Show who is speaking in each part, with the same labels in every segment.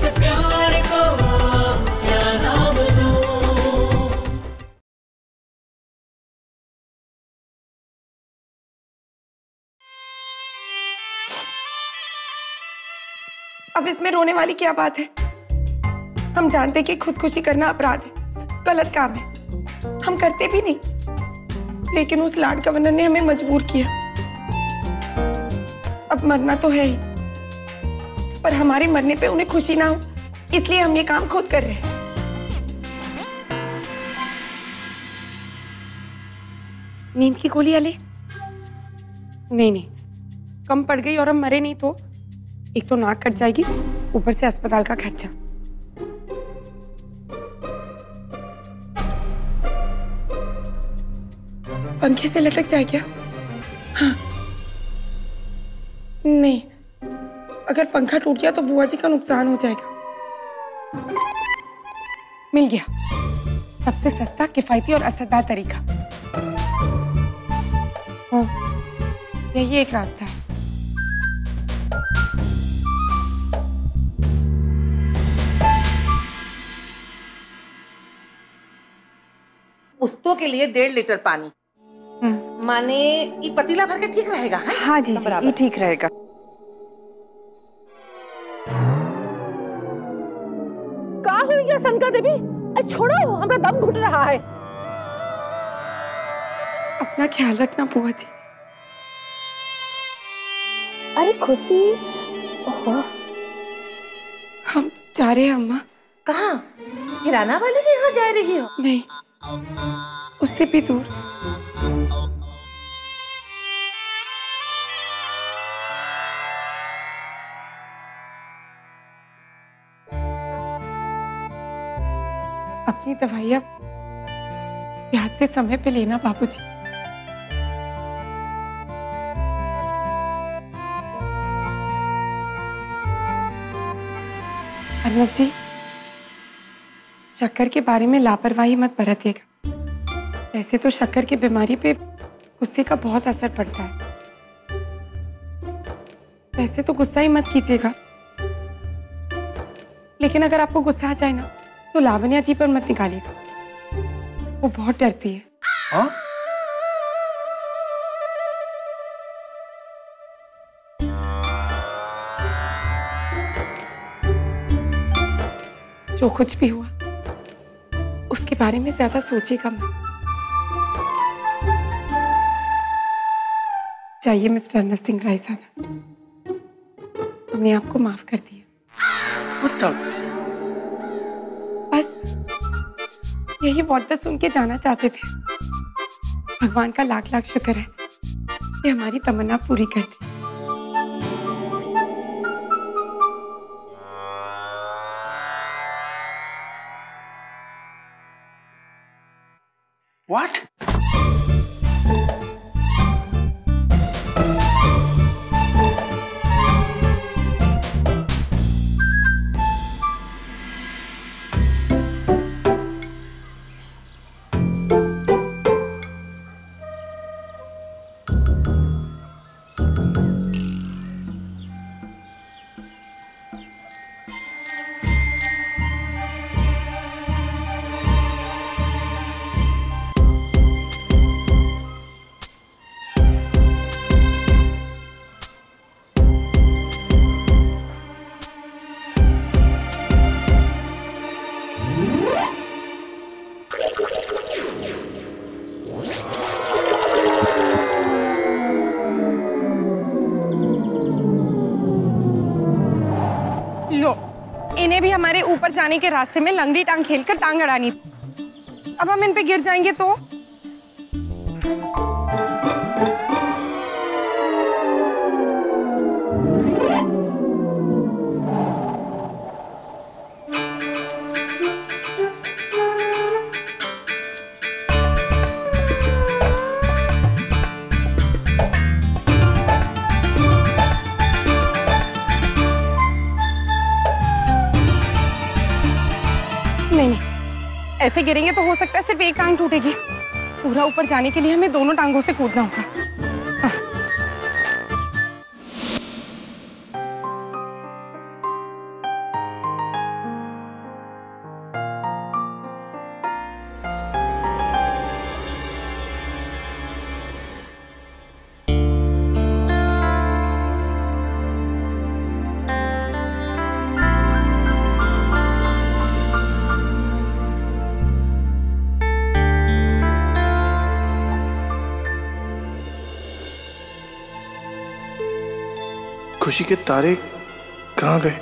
Speaker 1: इस प्यार को क्या नाम दूं।
Speaker 2: अब इसमें रोने वाली क्या बात है? हम जानते हैं कि खुदकुशी करना अपराध है, गलत काम है, हम करते भी नहीं, लेकिन उस लाड गवर्नर ने हमें मजबूर किया। अब मरना तो है ही, पर हमारे मरने पे उन्हें खुशी ना हो, इसलिए हम ये काम खुद कर रहे हैं। नींद की गोली ले? नहीं, कम पड़ गई और हम मरे नहीं तो एक तो नाक कट जाएगी, ऊपर से अस्पताल का खर्चा। पंखे से लटक जाए क्या? हाँ, नहीं, अगर पंखा टूट गया तो बुआ जी का नुकसान हो जाएगा। मिल गया सबसे सस्ता, किफायती और असरदार तरीका। हाँ, यही एक रास्ता है।
Speaker 3: पुस्तों के लिए 1.5 लीटर पानी, माने ये पतीला भर के ठीक रहेगा है?
Speaker 4: हाँ जी, ये ठीक रहेगा।
Speaker 3: का हुई क्या सनका देवी? अरे छोड़ो, हमरा दम घुट रहा है।
Speaker 2: अपना ख्याल रखना बुआ जी।
Speaker 5: अरे खुशी, ओहो,
Speaker 2: हम जा रहे हैं अम्मा।
Speaker 3: कहाँ? किराना वाले के यहाँ जा रही हो?
Speaker 2: नहीं, उससे भी दूर। अपनी दवाइयाँ याद से समय पे लेना बाबूजी। अर्नब जी, शक्कर के बारे में लापरवाही मत बरतिएगा। वैसे तो शक्कर की बीमारी पे गुस्से का बहुत असर पड़ता है। वैसे तो गुस्सा ही मत कीजिएगा, लेकिन अगर आपको गुस्सा आ जाए ना तो लावण्या जी पर मत निकालिएगा, वो बहुत डरती है।
Speaker 6: हाँ?
Speaker 2: जो कुछ भी हुआ उसके बारे में ज्यादा सोचिएगा मत। चाहिए मिस्टर नरसिंह राय साहब, हमने आपको माफ कर दिया। बस यही वार्ता सुन के जाना चाहते थे। भगवान का लाख लाख शुक्र है कि हमारी तमन्ना पूरी कर दी।
Speaker 6: What?
Speaker 2: लो, इन्हें भी हमारे ऊपर जाने के रास्ते में लंगड़ी टांग खेलकर टांग अड़ानी थी। अब हम इन पे गिर जाएंगे तो? नहीं, ऐसे गिरेंगे तो हो सकता है सिर्फ एक टांग टूटेगी। पूरा ऊपर जाने के लिए हमें दोनों टांगों से कूदना होगा।
Speaker 4: खुशी के तारे कहाँ गए?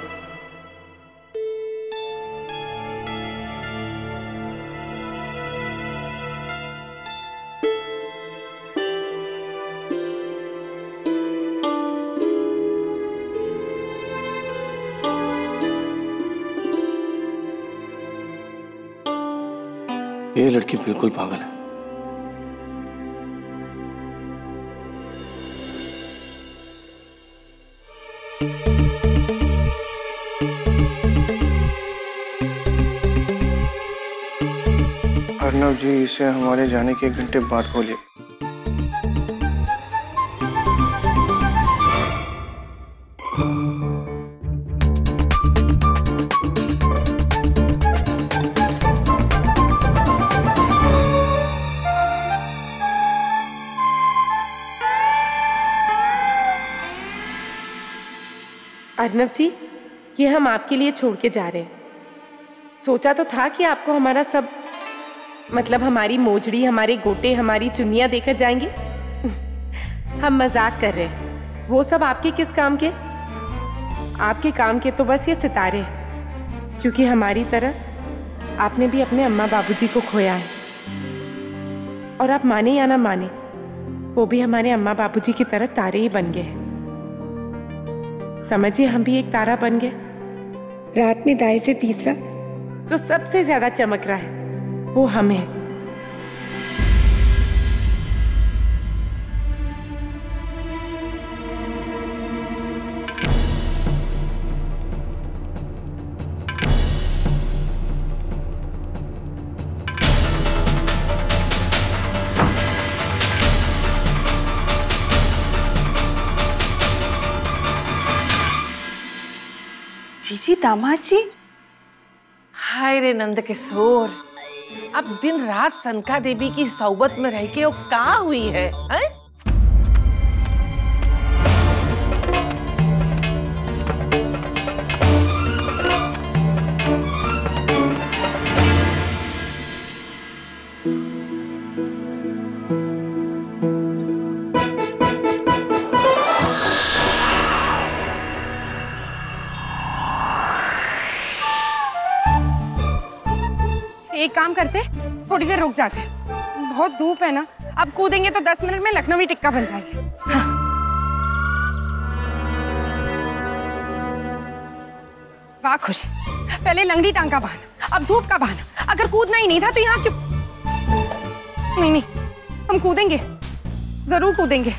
Speaker 4: ये लड़की बिल्कुल पागल है। अर्नव जी, इसे हमारे जाने के 1 घंटे बाद बोलिए।
Speaker 6: अर्नव जी, ये हम आपके लिए छोड़ के जा रहे हैं। सोचा तो था कि आपको हमारा सब, मतलब हमारी मोजड़ी, हमारे गोटे, हमारी चुन्नियां देकर जाएंगे। हम मजाक कर रहे हैं। वो सब आपके किस काम के? आपके काम के तो बस ये सितारे हैं, क्योंकि हमारी तरह आपने भी अपने अम्मा बाबूजी को खोया है। और आप माने या ना माने, वो भी हमारे अम्मा बाबूजी की तरह तारे ही बन गए हैं। समझिए, हम भी एक तारा बन गए।
Speaker 2: रात में दाएं से तीसरा
Speaker 6: जो सबसे ज्यादा चमक रहा है वो हम हैं।
Speaker 7: जीजी, दामाद जी।
Speaker 3: हाय रे नंद किशोर, अब दिन रात सनका देवी की सोबत में रह के वो का हुई है, हैं?
Speaker 2: एक काम करते, थोड़ी देर रुक जाते। बहुत धूप है ना, अब कूदेंगे तो 10 मिनट में लखनवी टिक्का बन जाएंगे। हाँ। वाह खुशी, पहले लंगड़ी टांग का बहाना, अब धूप का बहाना। अगर कूदना ही नहीं था तो यहाँ क्यों? नहीं नहीं, हम कूदेंगे, जरूर कूदेंगे।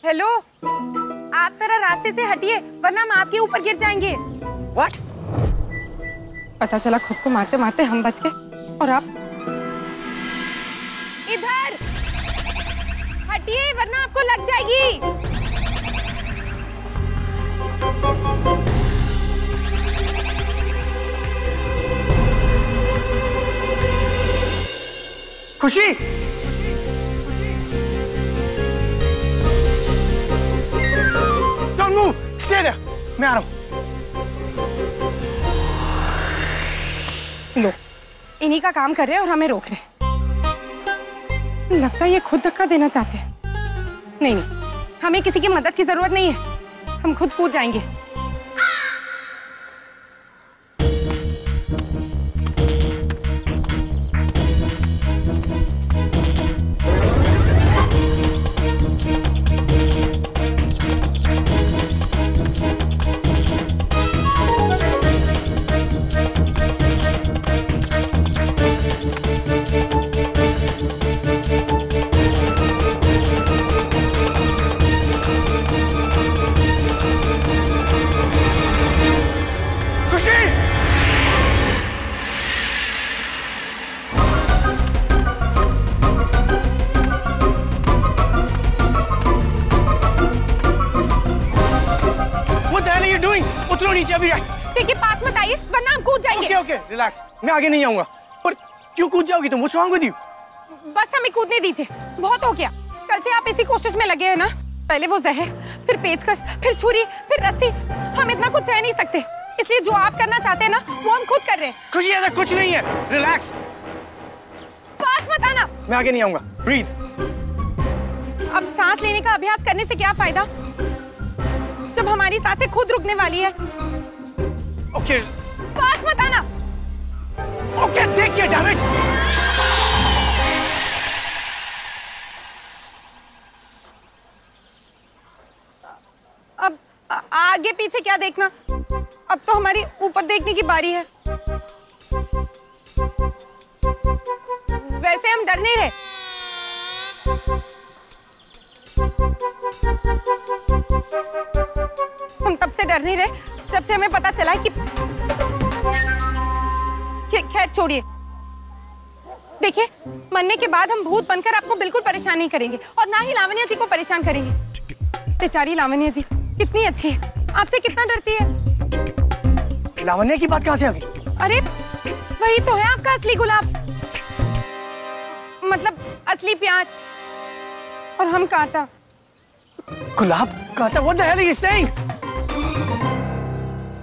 Speaker 2: हेलो, आप जरा रास्ते से हटिए वरना हम आपके ऊपर गिर जाएंगे।
Speaker 3: What?
Speaker 2: पता चला खुद को मारते मारते हम बच गए और आप इधर हटिए वरना आपको लग जाएगी।
Speaker 4: खुशी, स्टे देयर, मैं आ रहा हूं।
Speaker 2: लो, इन्हीं का काम कर रहे हैं और हमें रोक रहे हैं। लगता है ये खुद धक्का देना चाहते हैं। नहीं नहीं, हमें किसी की मदद की जरूरत नहीं है, हम खुद कूद जाएंगे। देखिए, पास मत आइए वरना हम कूद जाएंगे।
Speaker 4: ओके, रिलैक्स, मैं आगे नहीं आऊंगा। पर क्यों कूद जाओगी तुम? What's wrong with you?
Speaker 2: बस हमें कूदने दीजिए, बहुत हो गया। कल से आप इसी कोशिश में लगे हैं ना? पहले वो जहर, फिर पेचकस, फिर छुरी, फिर रस्सी। हम इतना कुछ सह नहीं सकते, इसलिए जो आप करना चाहते हैं ना वो हम खुद कर रहे हैं।
Speaker 4: खुशी ऐसा कुछ नहीं है, रिलैक्स।
Speaker 2: पास मत आना।
Speaker 4: मैं आगे नहीं आऊंगा, ब्रीथ।
Speaker 2: अब सांस लेने का अभ्यास करने से क्या फायदा जब हमारी सांसें खुद रुकने वाली है।
Speaker 4: ओके
Speaker 2: पास मत आना।
Speaker 4: ओके, देखिए, डैम इट।
Speaker 2: अब आगे पीछे क्या देखना, अब तो हमारी ऊपर देखने की बारी है। वैसे हम डर नहीं रहे, हम तब से डर नहीं रहे जब से हमें पता चला कि खैर छोड़िए। देखिए, मरने के बाद हम भूत बनकर आपको बिल्कुल परेशान नहीं करेंगे और ना ही लावण्या जी को परेशान करेंगे। बेचारी लावण्या जी कितनी अच्छी है, आपसे कितना डरती है।
Speaker 4: लावण्या की बात कहाँ से आ गई?
Speaker 2: अरे वही तो है आपका असली गुलाब, मतलब असली प्यार, और हम कांटा।
Speaker 4: गुलाब कांटा? What the hell are you saying?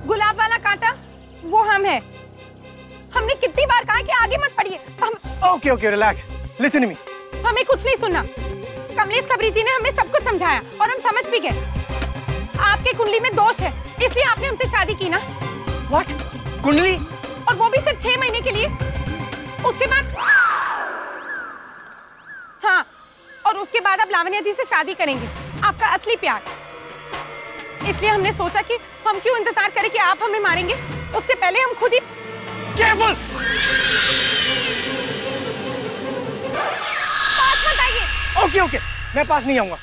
Speaker 2: गुलाब वाला कांटा वो हम है। हमने कितनी बार कहा कि आगे मत पढ़िए।
Speaker 4: Okay okay, relax, listen to me.
Speaker 2: हमें कुछ नहीं सुनना। कमलेश खबरी जी ने हमें सब कुछ समझाया और हम समझ भी गए। आपके कुंडली में दोष है, इसलिए आपने हमसे शादी की ना।
Speaker 4: What? कुंडली?
Speaker 2: और वो भी सिर्फ 6 महीने के लिए। उसके बाद हाँ, और उसके बाद आप लावण्या जी से शादी करेंगे, आपका असली प्यार। इसलिए हमने सोचा कि हम क्यों इंतजार करें कि आप हमें मारेंगे, उससे पहले हम खुद ही।
Speaker 4: Careful!
Speaker 2: पास मत आइए।
Speaker 4: ओके ओके, मैं पास नहीं आऊंगा।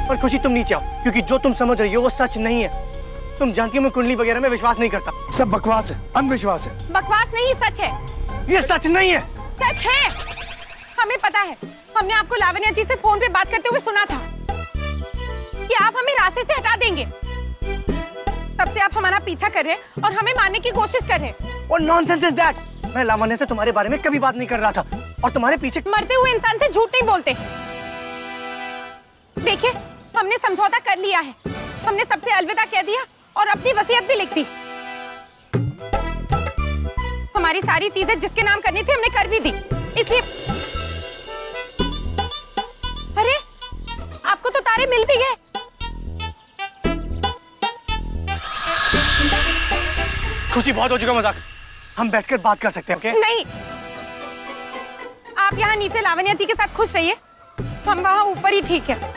Speaker 4: पर खुशी, तुम नीचे आओ, क्योंकि जो तुम समझ रही हो वो सच नहीं है। तुम जानती हो मैं कुंडली वगैरह में विश्वास नहीं करता, सब बकवास है, अंधविश्वास है।
Speaker 2: बकवास नहीं, सच है।
Speaker 4: ये सच नहीं है।
Speaker 2: सच है, हमें पता है। हमने आपको लावण्या जी से फोन पे बात करते हुए सुना था कि आप हमें रास्ते से हटा देंगे। तब से आप हमारा पीछा कर रहे हैं और हमें मारने की कोशिश कर रहे हैं।
Speaker 4: What nonsense is that? मैं लावण्या से तुम्हारे बारे में कभी बात नहीं कर रहा था और तुम्हारे पीछे।
Speaker 2: मरते हुए इंसान से झूठ नहीं बोलते। देखिए, हमने समझौता कर लिया है, हमने सबसे अलविदा कह दिया और अपनी वसीयत भी लिख दी। हमारी सारी चीजें जिसके नाम करनी थी हमने कर भी दी, इसलिए। अरे, आपको तो तारे मिल भी गए।
Speaker 4: खुशी, बहुत हो चुका मजाक, हम बैठकर बात कर सकते हैं। ओके?
Speaker 2: नहीं, आप यहाँ नीचे लावण्या जी के साथ खुश रहिए, हम वहाँ ऊपर ही ठीक है।